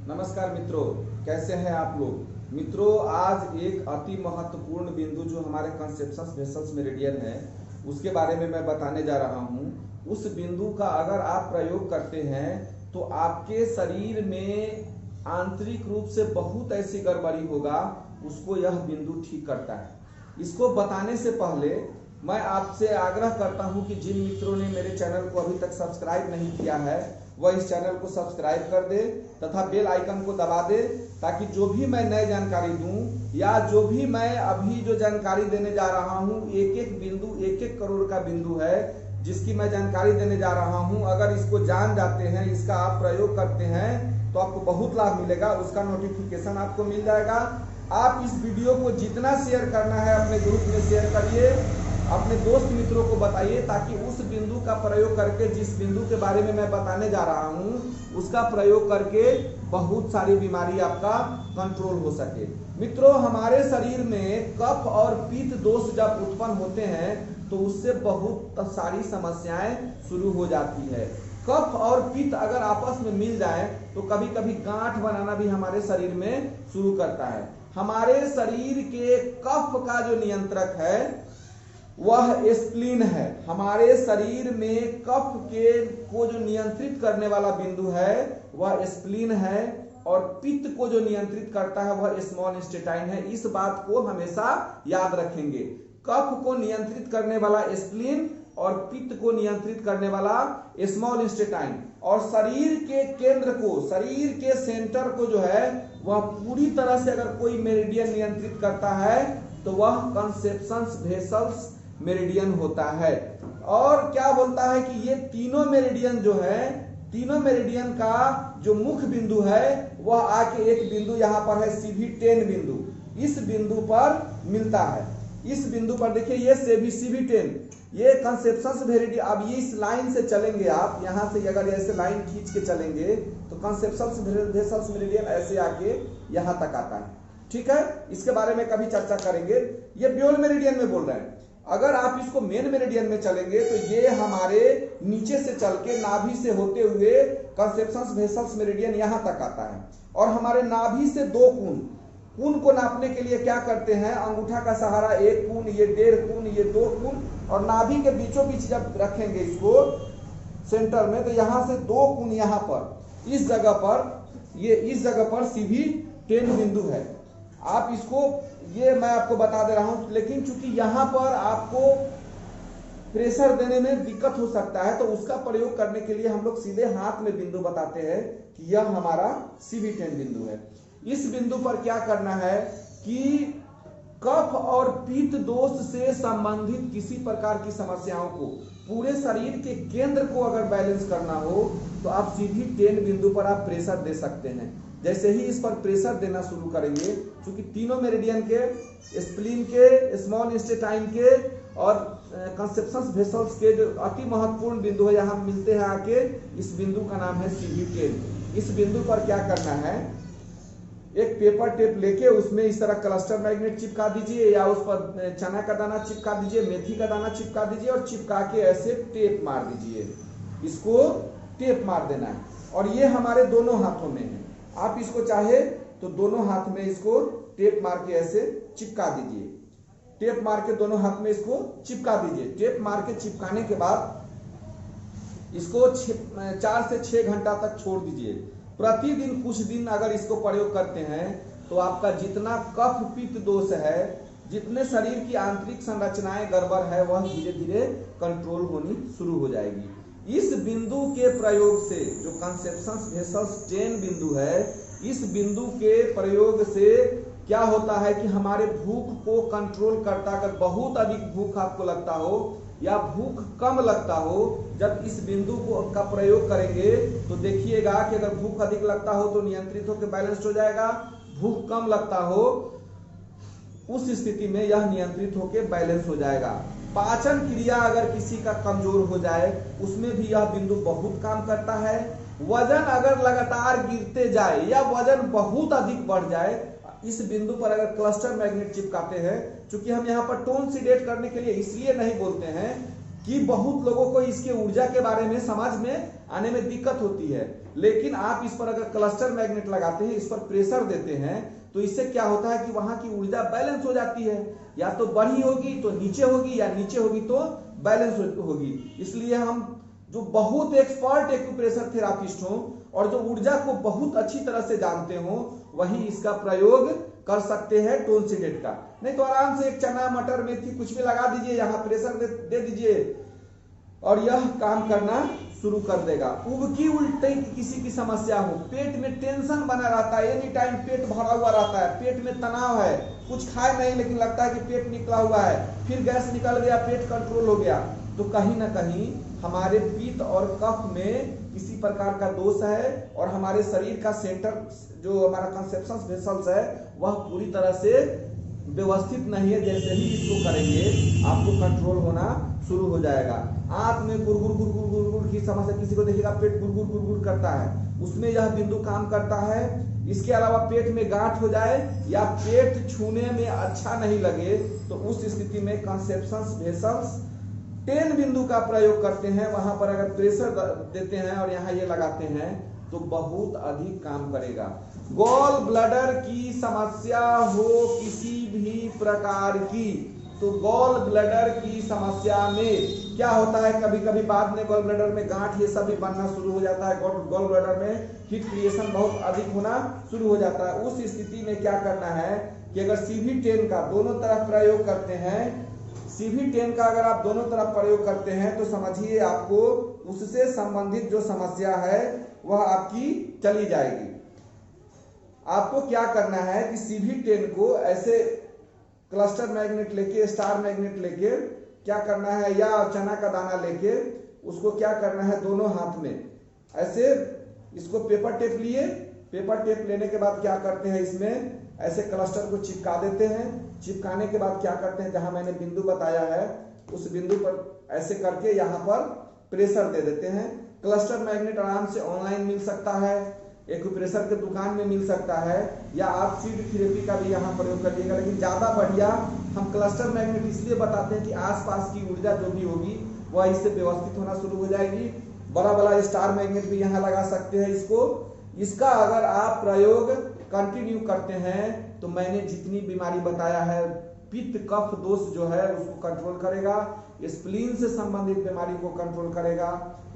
नमस्कार मित्रों, कैसे हैं आप लोग। मित्रों, आज एक अति महत्वपूर्ण बिंदु जो हमारे कंसेप्शंस वेसल्स मेरिडियन है उसके बारे में मैं बताने जा रहा हूं। उस बिंदु का अगर आप प्रयोग करते हैं तो आपके शरीर में आंतरिक रूप से बहुत ऐसी गड़बड़ी होगा, उसको यह बिंदु ठीक करता है। इसको बताने से पहले मैं आपसे आग्रह करता हूं कि जिन मित्रों ने मेरे चैनल को अभी तक सब्सक्राइब नहीं किया है वह इस चैनल को सब्सक्राइब कर दे तथा बेल आइकन को दबा दे, ताकि जो भी मैं नए जानकारी दूं या जो भी मैं अभी जो जानकारी देने जा रहा हूं, एक एक बिंदु 1-1 करोड़ का बिंदु है जिसकी मैं जानकारी देने जा रहा हूं। अगर इसको जान जाते हैं, इसका आप प्रयोग करते हैं तो आपको बहुत लाभ मिलेगा, उसका नोटिफिकेशन आपको मिल जाएगा। आप इस वीडियो को जितना शेयर करना है अपने ग्रुप में शेयर करिए, अपने दोस्त मित्रों को बताइए, ताकि उस बिंदु का प्रयोग करके, जिस बिंदु के बारे में मैं बताने जा रहा हूं उसका प्रयोग करके बहुत सारी बीमारी आपका कंट्रोल हो सके। मित्रों, हमारे शरीर में कफ और पित्त दोष जब उत्पन्न होते हैं तो उससे बहुत सारी समस्याएं शुरू हो जाती है। कफ और पित्त अगर आपस में मिल जाए तो कभी कभी गांठ बनाना भी हमारे शरीर में शुरू करता है। हमारे शरीर के कफ का जो नियंत्रक है वह स्प्लीन है। हमारे शरीर में कफ के को जो नियंत्रित करने वाला बिंदु है वह स्प्लीन है, और पित्त को जो नियंत्रित करता है वह स्मॉल इंटेस्टाइन है। इस बात को हमेशा याद रखेंगे। कफ को नियंत्रित करने वाला स्प्लीन और पित्त को नियंत्रित करने वाला स्मॉल इंटेस्टाइन। और शरीर के केंद्र को, शरीर के सेंटर को जो है वह पूरी तरह से अगर कोई मेरिडियन नियंत्रित करता है तो वह कंसेप्शंस वेसल्स मेरिडियन होता है। और क्या बोलता है कि ये तीनों मेरिडियन जो है, तीनों मेरिडियन का जो मुख्य बिंदु है वह आके एक बिंदु यहां पर है CV10 बिंदु, इस बिंदु पर मिलता है। इस बिंदु पर देखिए ये CV10, ये कंसेप्शंस मेरिडियन। अब ये इस लाइन से चलेंगे आप, यहां से अगर ऐसे लाइन खींच के चलेंगे तो कंसेप्शंस वेसल्स मेरिडियन ऐसे आके यहां तक आता है। ठीक है, इसके बारे में कभी चर्चा करेंगे। ये ब्योल मेरिडियन में बोल रहे हैं। अगर आप इसको मेन मेरिडियन में चलेंगे तो ये हमारे नीचे से चल के नाभि से होते हुए कंसेप्शंस वेसल्स मेरिडियन यहां तक आता है। और हमारे नाभि से 2 कून को नापने के लिए क्या करते हैं, अंगूठा का सहारा 1 कून, ये 1.5 कून, ये 2 कून, और नाभि के बीचों बीच जब रखेंगे इसको सेंटर में तो यहां से 2 कून यहां पर, इस जगह पर, ये इस जगह पर CV10 बिंदु है। आप इसको, ये मैं आपको बता दे रहा हूं, लेकिन चूंकि यहां पर आपको प्रेशर देने में दिक्कत हो सकता है तो उसका प्रयोग करने के लिए हम लोग सीधे हाथ में बिंदु बताते हैं कि यह हमारा CV10 बिंदु है। इस बिंदु पर क्या करना है कि कफ और पित्त दोष से संबंधित किसी प्रकार की समस्याओं को, पूरे शरीर के केंद्र को अगर बैलेंस करना हो तो आप CV10 बिंदु पर आप प्रेशर दे सकते हैं। जैसे ही इस पर प्रेशर देना शुरू करेंगे, क्योंकि तीनों मेरिडियन के, स्प्लीन के, स्मॉल इंटेस्टाइन के और कंसेप्शंस वेसल्स के जो अति महत्वपूर्ण बिंदु है यहाँ मिलते हैं आके, इस बिंदु का नाम है CV10। इस बिंदु पर क्या करना है, एक पेपर टेप लेके उसमें इस तरह क्लस्टर मैग्नेट चिपका दीजिए, या उस पर चना का दाना चिपका दीजिए, मेथी का दाना चिपका दीजिए, और चिपका के ऐसे टेप मार दीजिए। इसको टेप मार देना है, और ये हमारे दोनों हाथों में है। आप इसको चाहे तो दोनों हाथ में इसको टेप मार के ऐसे चिपका दीजिए। टेप मार के दोनों हाथ में इसको चिपका दीजिए। टेप मार के चिपकाने के बाद इसको 4 से 6 घंटा तक छोड़ दीजिए। प्रतिदिन कुछ दिन अगर इसको प्रयोग करते हैं तो आपका जितना कफ पित्त दोष है, जितने शरीर की आंतरिक संरचनाएं गड़बड़ है, वह धीरे धीरे कंट्रोल होनी शुरू हो जाएगी। इस बिंदु के प्रयोग से, जो कंसेप्शंस वेसल्स 10 बिंदु है, इस बिंदु के प्रयोग से क्या होता है कि हमारे भूख को कंट्रोल करता है। अगर बहुत अधिक भूख आपको लगता हो या भूख कम लगता हो, जब इस बिंदु को का प्रयोग करेंगे तो देखिएगा कि अगर भूख अधिक लगता हो तो नियंत्रित होकर बैलेंस हो जाएगा, भूख कम लगता हो उस स्थिति में यह नियंत्रित होकर बैलेंस हो जाएगा। पाचन क्रिया अगर किसी का कमजोर हो जाए उसमें भी यह बिंदु बहुत काम करता है। वजन अगर लगातार गिरते जाए या वजन बहुत अधिक बढ़ जाए, इस बिंदु पर अगर क्लस्टर मैग्नेट चिपकाते हैं, चूंकि हम यहाँ पर टोन सीडेट करने के लिए इसलिए नहीं बोलते हैं कि बहुत लोगों को इसके ऊर्जा के बारे में समझ में आने में दिक्कत होती है। लेकिन आप इस पर अगर क्लस्टर मैग्नेट लगाते हैं, इस पर प्रेशर देते हैं, तो इससे क्या होता है कि वहां की ऊर्जा बैलेंस हो जाती है, या तो बढ़ी होगी तो नीचे होगी, या नीचे होगी तो बैलेंस होगी। इसलिए हम जो बहुत एक्सपर्ट एक्यूप्रेशर थेरापिस्ट हो और जो ऊर्जा को बहुत अच्छी तरह से जानते हो, वही इसका प्रयोग कर सकते हैं टोन सीडेड का। नहीं तो आराम से एक चना मटर मेथी कुछ भी लगा दीजिए, यहाँ प्रेशर दे दीजिए और यह काम करना शुरू कर देगा। उबकी उल्टी की किसी की समस्या हो, पेट में टेंशन बना रहता है, एनी टाइम पेट भरा हुआ रहता है, पेट में तनाव है, कुछ खाए नहीं लेकिन लगता है कि पेट निकला हुआ है, फिर गैस निकल गया, पेट कंट्रोल हो गया, तो कहीं ना कहीं हमारे पित्त और कफ में किसी प्रकार का दोष है और हमारे शरीर का सेंटर जो हमारा कंसेप्शन वेसल्स है वह पूरी तरह से व्यवस्थित नहीं है। जैसे ही इसको करेंगे आपको कंट्रोल होना शुरू हो जाएगा। आंत में गुरगुर गुरगुर गुरगुर की समस्या, किसी को देखिएगा पेट गुरगुर गुरगुर करता है, उसमें यह बिंदु काम करता है। इसके अलावा पेट में गांठ हो जाए या पेट छूने में अच्छा नहीं लगे, तो उस स्थिति में कंसेप्शन वेसल्स 10 बिंदु का प्रयोग करते हैं। वहां पर अगर प्रेशर देते हैं और यहाँ ये लगाते हैं तो बहुत अधिक काम करेगा। गॉल ब्लैडर की समस्या हो किसी भी प्रकार की, तो गॉल ब्लैडर की समस्या में क्या होता है, कभी कभी बाद में गॉल ब्लैडर में गांठ ये सब भी बनना शुरू हो जाता है, गॉल ब्लैडर में हीट क्रिएशन बहुत अधिक होना शुरू हो जाता है। उस स्थिति में क्या करना है कि अगर CV10 का दोनों तरफ प्रयोग करते हैं, CV10 का अगर आप दोनों तरफ प्रयोग करते हैं तो समझिए आपको उससे संबंधित जो समस्या है वह आपकी चली जाएगी। आपको क्या करना है कि CV10 को ऐसे क्लस्टर मैग्नेट लेके, स्टार मैग्नेट लेके क्या करना है, या चना का दाना लेके उसको क्या करना है, दोनों हाथ में ऐसे इसको पेपर टेप लिए, पेपर टेप लेने के बाद क्या करते हैं, इसमें ऐसे क्लस्टर को चिपका देते हैं। चिपकाने के बाद क्या करते हैं, जहां मैंने बिंदु बताया है उस बिंदु पर ऐसे करके यहाँ पर प्रेशर दे देते हैं। क्लस्टर मैग्नेट आराम से ऑनलाइन मिल सकता है, एक्यूप्रेशर के दुकान में मिल सकता है, या आप सीड थेरेपी का भी यहाँ प्रयोग करिएगा। लेकिन ज़्यादा बढ़िया हम क्लस्टर मैग्नेट इसलिए बताते हैं कि आसपास की ऊर्जा जो भी होगी वह इससे व्यवस्थित होना शुरू हो जाएगी। बड़ा बड़ा स्टार मैग्नेट भी यहाँ लगा सकते हैं इसको। इसका अगर आप प्रयोग कंटिन्यू करते हैं तो मैंने जितनी बीमारी बताया है, पित्त कफ दोष जो है उसको कंट्रोल करेगा, स्प्लीन से संबंधित बीमारी को कंट्रोल करेगा,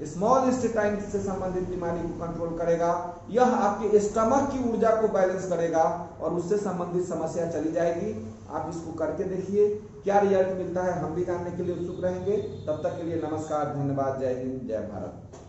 स्मॉल इंटेस्टाइन से संबंधित बीमारी को कंट्रोल करेगा, यह आपके स्टमक की ऊर्जा को बैलेंस करेगा और उससे संबंधित समस्या चली जाएगी। आप इसको करके देखिए, क्या रिजल्ट मिलता है हम भी जानने के लिए उत्सुक रहेंगे। तब तक के लिए नमस्कार, धन्यवाद, जय हिंद, जय भारत।